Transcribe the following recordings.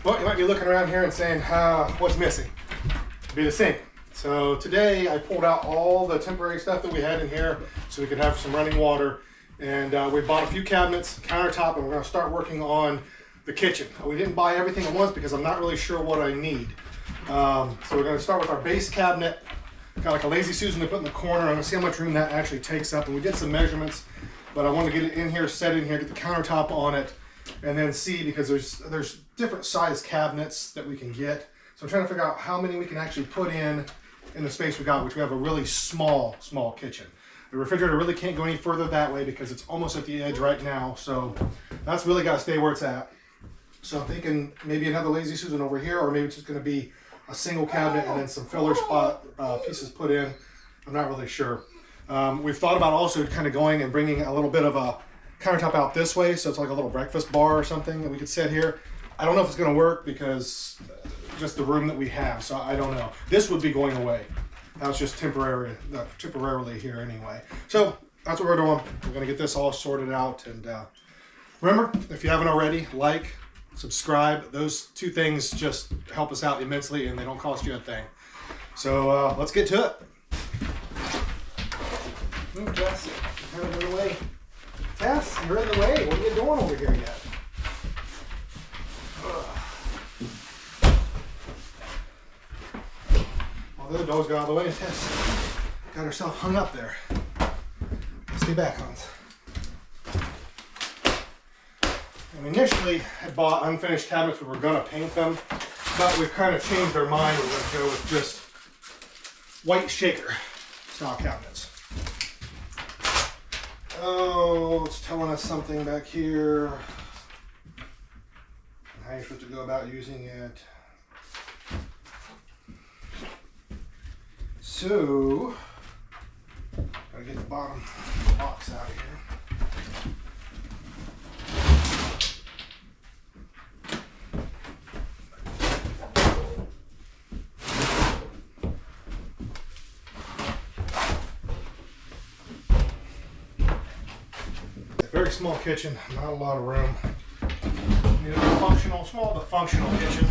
Well, you might be looking around here and saying, what's missing? It'd be the sink. So today I pulled out all the temporary stuff that we had in here so we could have some running water. And we bought a few cabinets, countertop, and we're gonna start working on the kitchen. We didn't buy everything at once because I'm not really sure what I need. So we're gonna start with our base cabinet. Got like a lazy Susan to put in the corner. I'm gonna see how much room that actually takes up. And we did some measurements, but I want to get it in here, set it in here, get the countertop on it, and then see, because there's different size cabinets that we can get. So I'm trying to figure out how many we can actually put in the space we got, which we have a really small kitchen. The refrigerator really can't go any further that way because it's almost at the edge right now. So that's really got to stay where it's at. So I'm thinking maybe another lazy Susan over here, or maybe it's just going to be a single cabinet and then some filler spot pieces put in. I'm not really sure. We've thought about also kind of going and bringing a little bit of a countertop out this way, so it's like a little breakfast bar or something that we could set here. I don't know if it's going to work because just the room that we have, so I don't know. This would be going away. That was just temporarily here anyway. So that's what we're doing. We're going to get this all sorted out. And remember, if you haven't already, like, subscribe. Those two things just help us out immensely, and they don't cost you a thing. So let's get to it. Ooh, Tess, you're kind of in the way. Tess, you're in the way. What are you doing over here yet? Well, the other dogs got out of the way, and Tess got herself hung up there. Stay back, Hans. And we initially had bought unfinished cabinets. We were going to paint them, but we've kind of changed our mind. We're going to go with just white shaker style cabinets. Oh, it's telling us something back here. How you're supposed to go about using it. So, gotta get the bottom box out of here. Very small kitchen, not a lot of room. Need a functional, small but functional kitchen.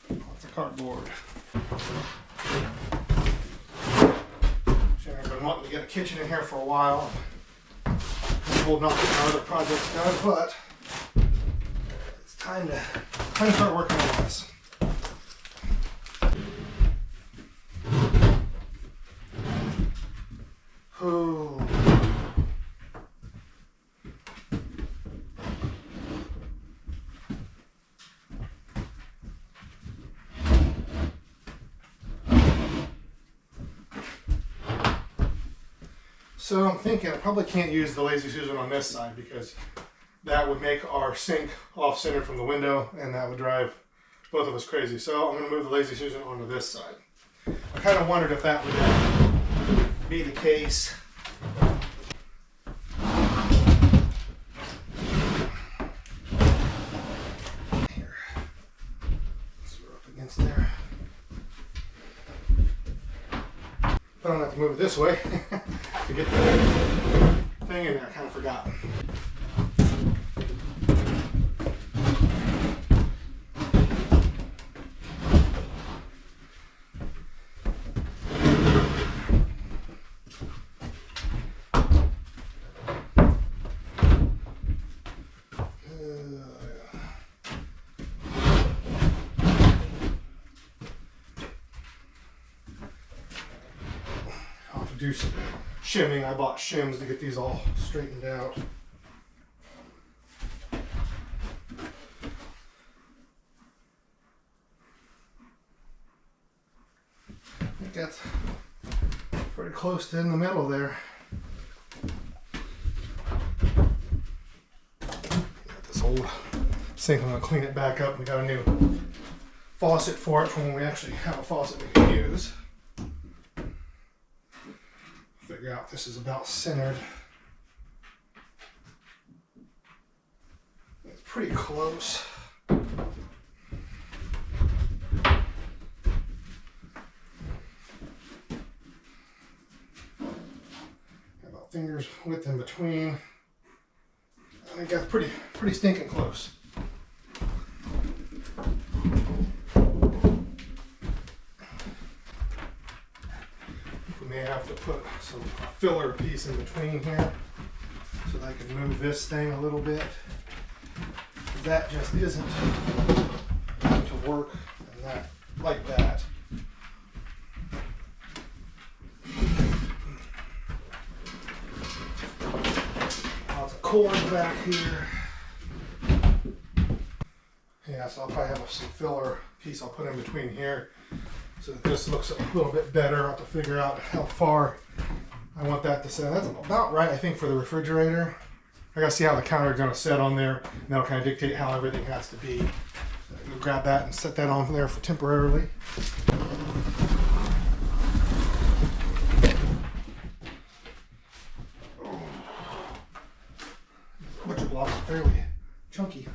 Lots of cardboard. Chandra's been wanting to get a kitchen in here for a while. We'll not get our other projects done, but it's time to start working on this. Oh. So I'm thinking I probably can't use the lazy Susan on this side because that would make our sink off-center from the window, and that would drive both of us crazy. So I'm going to move the lazy Susan onto this side. I kind of wondered if that would be the case. Here. So we're up against there. But I'm going to have to move it this way to get the thing in there. I kind of forgot. I'll have to do some shimming. I bought shims to get these all straightened out. I think that's pretty close to in the middle there. Got this old sink. I'm going to clean it back up. We got a new faucet for it from when we actually have a faucet we can use. Figure out if this is about centered. It's pretty close. width in between. I think that's pretty stinking close. We may have to put some filler piece in between here so that I can move this thing a little bit. That just isn't going to work and that, like that. Lots of cords back here. Yeah, so I'll probably have some filler piece I'll put in between here so that this looks a little bit better. I'll have to figure out how far I want that to set. That's about right, I think, for the refrigerator. I gotta see how the counter is gonna set on there, and that'll kind of dictate how everything has to be. So I'll grab that and set that on there for temporarily. Butcher blocks are fairly chunky.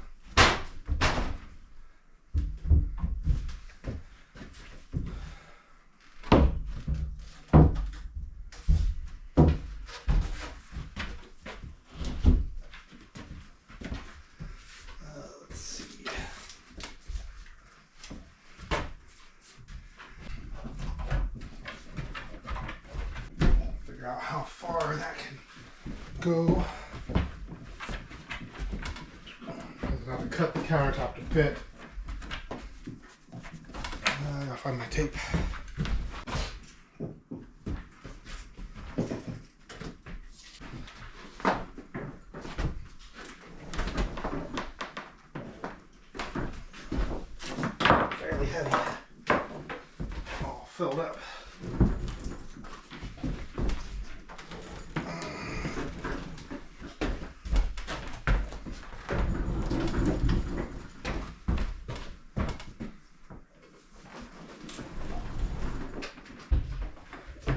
Out how far that can go. I'm going to cut the countertop to fit. I gotta find my tape. Fairly heavy. All filled up.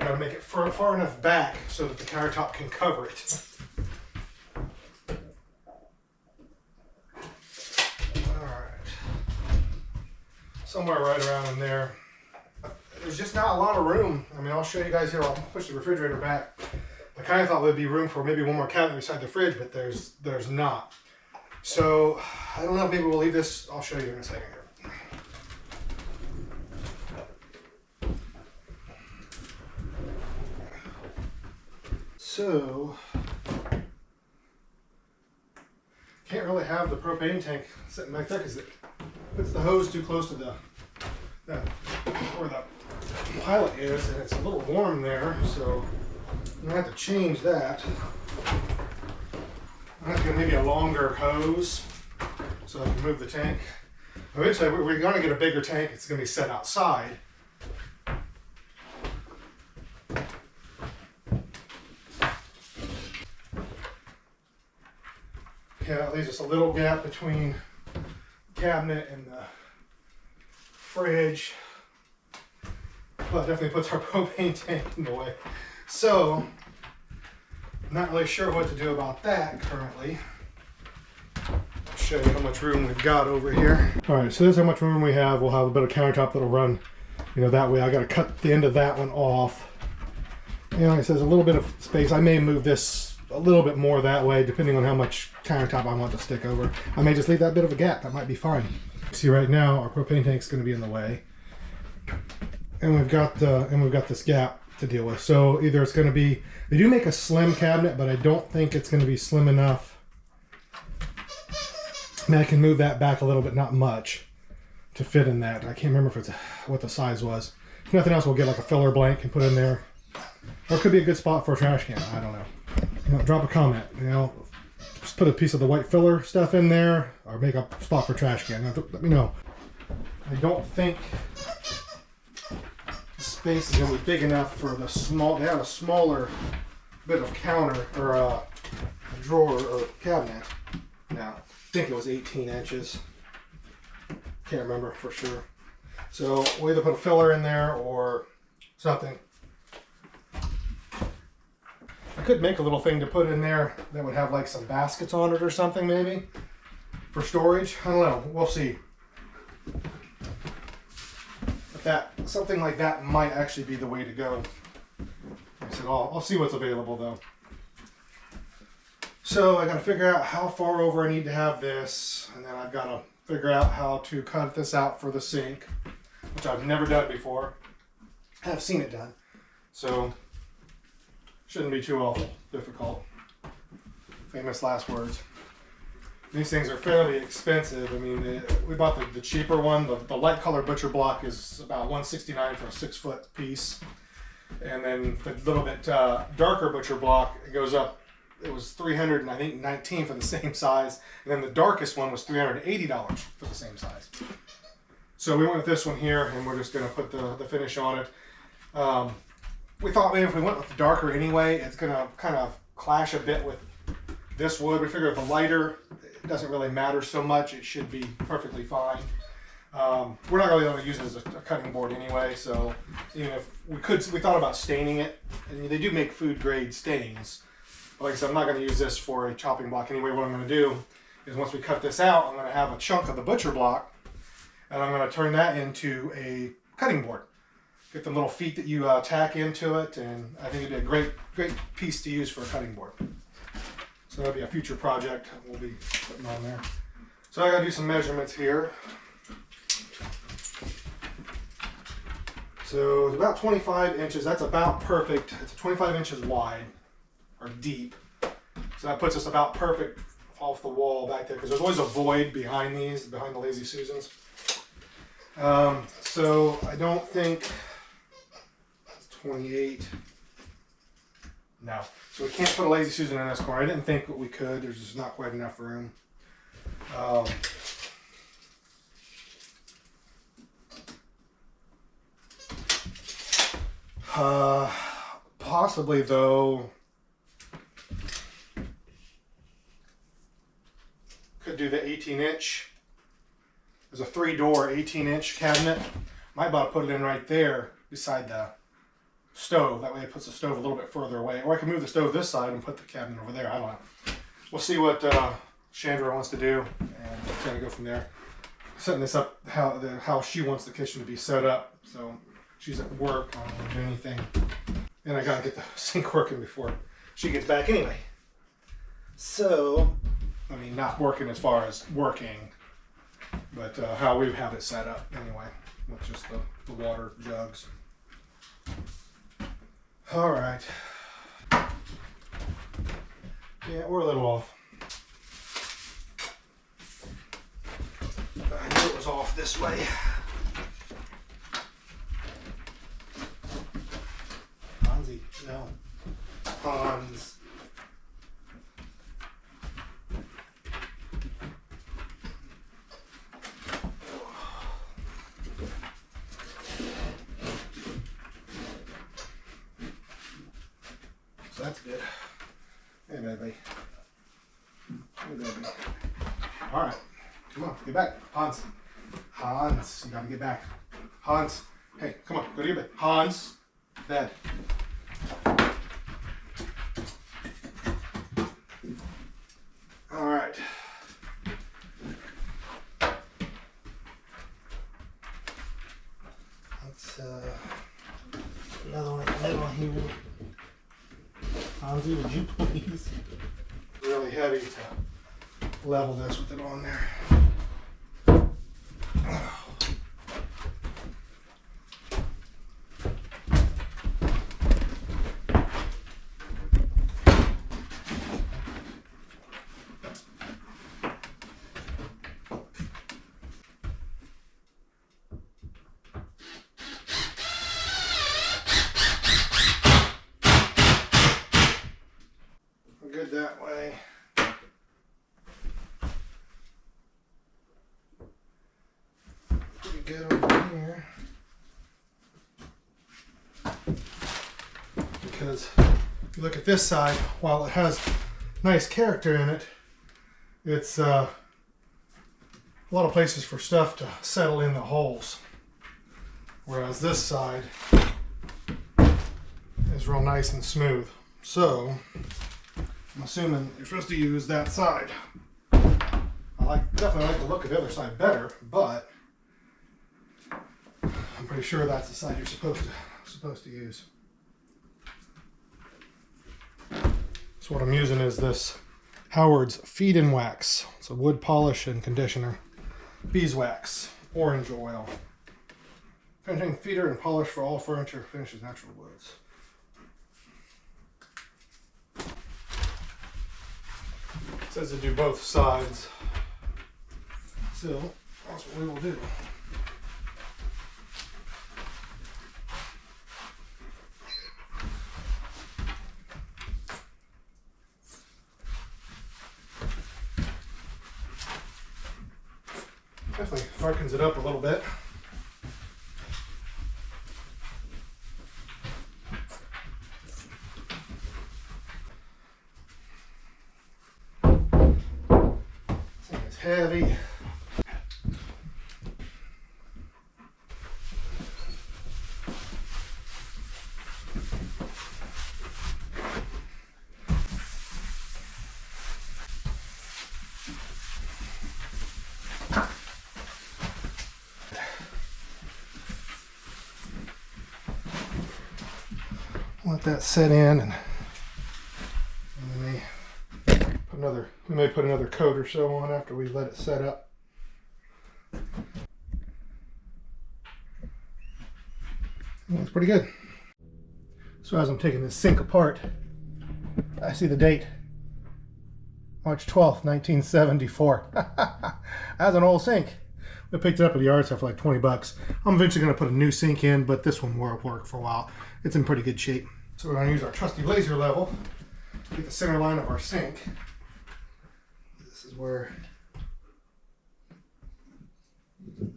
Got to make it far enough back so that the countertop can cover it. Alright. Somewhere right around in there. There's just not a lot of room. I mean, I'll show you guys here. I'll push the refrigerator back. I kind of thought there'd be room for maybe one more cabinet beside the fridge, but there's not. So, I don't know, maybe we'll leave this. I'll show you in a second here. So, can't really have the propane tank sitting back there because it puts the hose too close to where the pilot is, and it's a little warm there, so I'm gonna have to change that. I'm gonna have to get maybe a longer hose so I can move the tank. Eventually, we're gonna get a bigger tank. It's gonna be set outside. Yeah, that leaves us a little gap between the cabinet and the fridge. But it definitely puts our propane tank in the way. So, I'm not really sure what to do about that currently. I'll show you how much room we've got over here. All right, so this is how much room we have. We'll have a bit of countertop that'll run, that way. I got to cut the end of that one off. And like I said, there's a little bit of space. I may move this a little bit more that way, depending on how much countertop I want to stick over. I may just leave that bit of a gap. That might be fine. See, right now our propane tank's going to be in the way, and we've got this gap to deal with. So either it's going to be, they do make a slim cabinet, but I don't think it's going to be slim enough. I mean, I can move that back a little bit, not much, to fit in that. I can't remember if it's what the size was. If nothing else, we'll get like a filler blank and put in there. Or it could be a good spot for a trash can. I don't know. Drop a comment. Just put a piece of the white filler stuff in there, or make a spot for trash can. Let me know. I don't think the space is going to be big enough for the small. They have a smaller bit of counter or a drawer or cabinet. Now, I think it was 18 inches. Can't remember for sure. So we'll either put a filler in there or something. I could make a little thing to put in there that would have like some baskets on it or something, maybe for storage. I don't know. We'll see. But something like that might actually be the way to go. Like I said, I'll see what's available though. So I got to figure out how far over I need to have this, and then I've got to figure out how to cut this out for the sink, which I've never done before. I have seen it done, so shouldn't be too awful difficult. Famous last words. These things are fairly expensive. I mean, we bought the cheaper one. The light color butcher block is about $169 for a 6-foot piece. And then the little bit darker butcher block, it goes up. It was $319 for the same size. And then the darkest one was $380 for the same size. So we went with this one here, and we're just going to put the finish on it. We thought maybe if we went with the darker anyway, it's going to kind of clash a bit with this wood. We figured the lighter, it doesn't really matter so much. It should be perfectly fine. We're not really going to use it as a cutting board anyway, so even if we thought about staining it, and they do make food grade stains. But like I said, I'm not going to use this for a chopping block anyway. What I'm going to do is once we cut this out, I'm going to have a chunk of the butcher block, and I'm going to turn that into a cutting board. Get the little feet that you tack into it, and I think it'd be a great piece to use for a cutting board. So that'll be a future project we'll be putting on there. So I got to do some measurements here. So it's about 25 inches. That's about perfect. It's 25 inches wide or deep. So that puts us about perfect off the wall back there, because there's always a void behind these, behind the Lazy Susans. So I don't think it's 28. No. So we can't put a Lazy Susan in this corner. I didn't think we could. There's just not quite enough room. Possibly though, could do the 18-inch. There's a 3-door 18-inch cabinet. Might about to put it in right there beside the stove. That way it puts the stove a little bit further away. Or I can move the stove this side and put the cabinet over there. I don't know. We'll see what Chandra wants to do, and we'll kind of go from there. Setting this up how she wants the kitchen to be set up. So she's at work. I don't want to do anything. And I gotta get the sink working before she gets back anyway. So, I mean, not working as far as working, but how we have it set up anyway, with just the water jugs. All right. Yeah, we're a little off. I knew it was off this way. Hansi, no. Hans. So that's good. Hey, baby. Hey, baby. All right. Come on, get back. Hans. Hans, you gotta get back. Hans. Hey, come on, go to your bed. Hans. Bed. All right. Let's another one in the middle here. Hansi, would you please? Really heavy to level this with it on there. Good that way. Pretty good over here. Because if you look at this side, while it has nice character in it, it's a lot of places for stuff to settle in the holes. Whereas this side is real nice and smooth. So I'm assuming you're supposed to use that side. I definitely like the look of the other side better, but I'm pretty sure that's the side you're supposed to use. So what I'm using is this Howard's Feed and Wax. It's a wood polish and conditioner. Beeswax, orange oil. Finishing feeder and polish for all furniture. Finishes natural woods. It says to do both sides. So that's what we will do. Definitely darkens it up a little bit. This thing is heavy. Let that set in, and we may put another coat or so on after we let it set up. Looks pretty good. So as I'm taking this sink apart, I see the date, March 12th, 1974. That's an old sink. I picked it up at the yard sale for like 20 bucks. I'm eventually going to put a new sink in, but this one will work for a while. It's in pretty good shape. So we're going to use our trusty laser level to get the center line of our sink. This is where the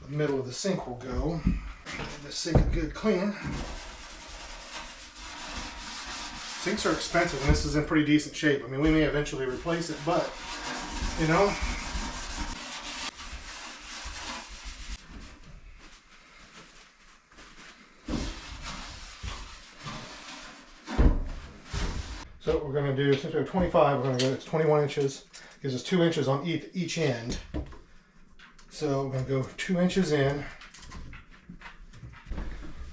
middle of the sink will go. Give this sink a good clean. Sinks are expensive, and this is in pretty decent shape. I mean, we may eventually replace it, but, you know. So what we're going to do, since we have 25, we're going to go, it's 21 inches. Gives us 2 inches on each end. So we're going to go 2 inches in.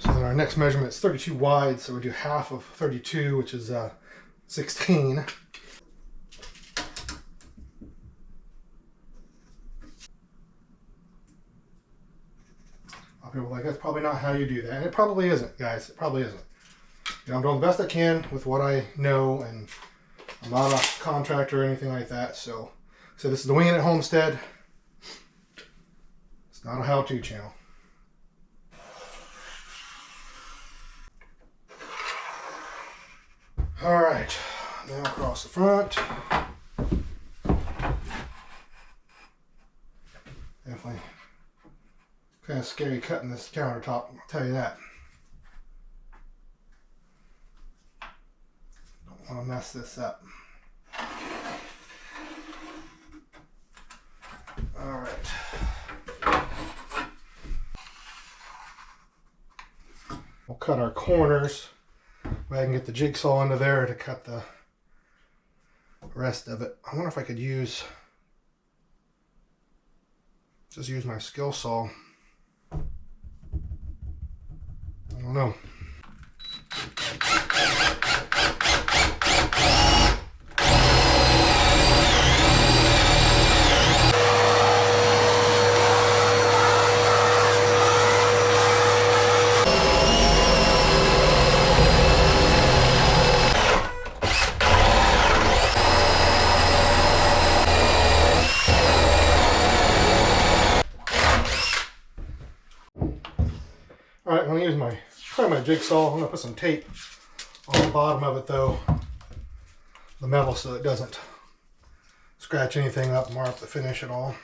So then our next measurement is 32 wide, so we do half of 32, which is 16. A lot of people are like, that's probably not how you do that. And it probably isn't, guys. It probably isn't. You know, I'm doing the best I can with what I know, and I'm not a contractor or anything like that. So this is the Winging It Homestead. It's not a how-to channel. All right, now across the front. Definitely kind of scary cutting this countertop, I'll tell you that. Don't want to mess this up. All right. We'll cut our corners. I can get the jigsaw into there to cut the rest of it. I wonder if I could just use my skill saw. I don't know. Alright, I'm going to use my jigsaw. I'm going to put some tape on the bottom of it though, the metal, so it doesn't scratch anything up, mark the finish at all.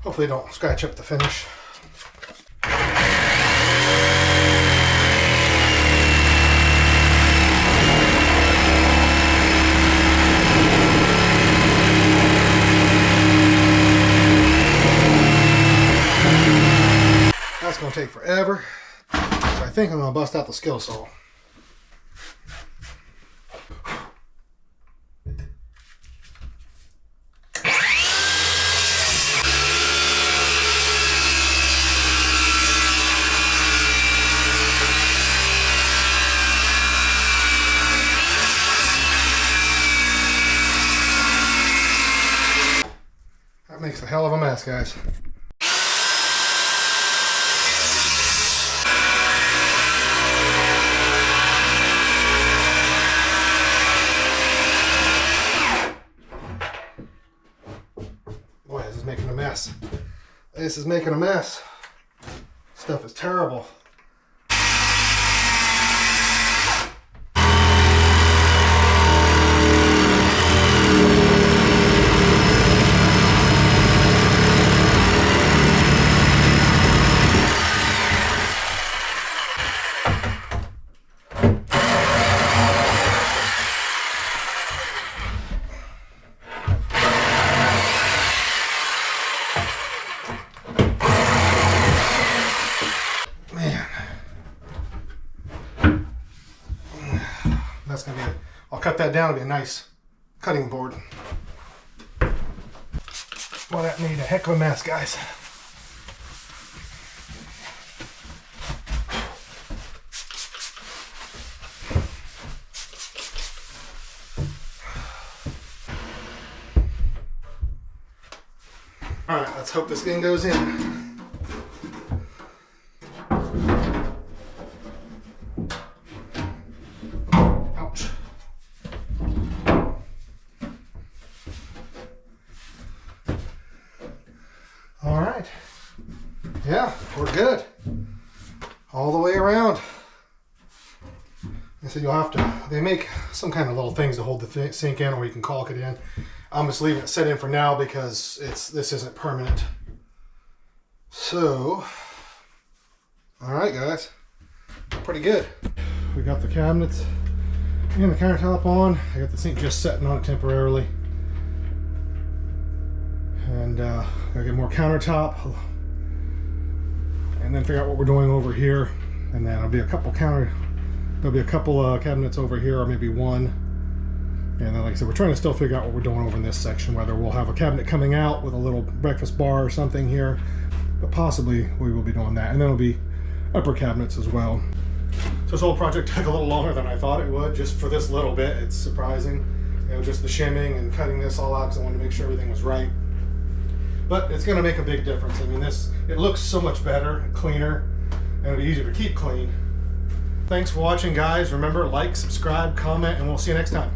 Hopefully they don't scratch up the finish. That's going to take forever, so I think I'm going to bust out the skill saw. Makes a hell of a mess, guys. Boy, this is making a mess. This is making a mess. Stuff is terrible. That's gonna be I'll cut that down to be a nice cutting board. Well, that made a heck of a mess, guys. All right, let's hope this thing goes in. All right, yeah, we're good all the way around. I said you'll have to, they make some kind of little things to hold the sink in, or you can caulk it in. I'm just leaving it set in for now because this isn't permanent. So, all right, guys, pretty good. We got the cabinets and the countertop on. I got the sink just setting on it temporarily. And gotta get more countertop, and then figure out what we're doing over here. And then there'll be a couple cabinets over here, or maybe one. And then, like I said, we're trying to still figure out what we're doing over in this section, whether we'll have a cabinet coming out with a little breakfast bar or something here, but possibly we will be doing that. And then it'll be upper cabinets as well. So this whole project took a little longer than I thought it would, just for this little bit. It's surprising, you know, just the shimming and cutting this all out because I wanted to make sure everything was right. But it's going to make a big difference. I mean, it looks so much better and cleaner, and it'll be easier to keep clean. Thanks for watching, guys. Remember, like, subscribe, comment, and we'll see you next time.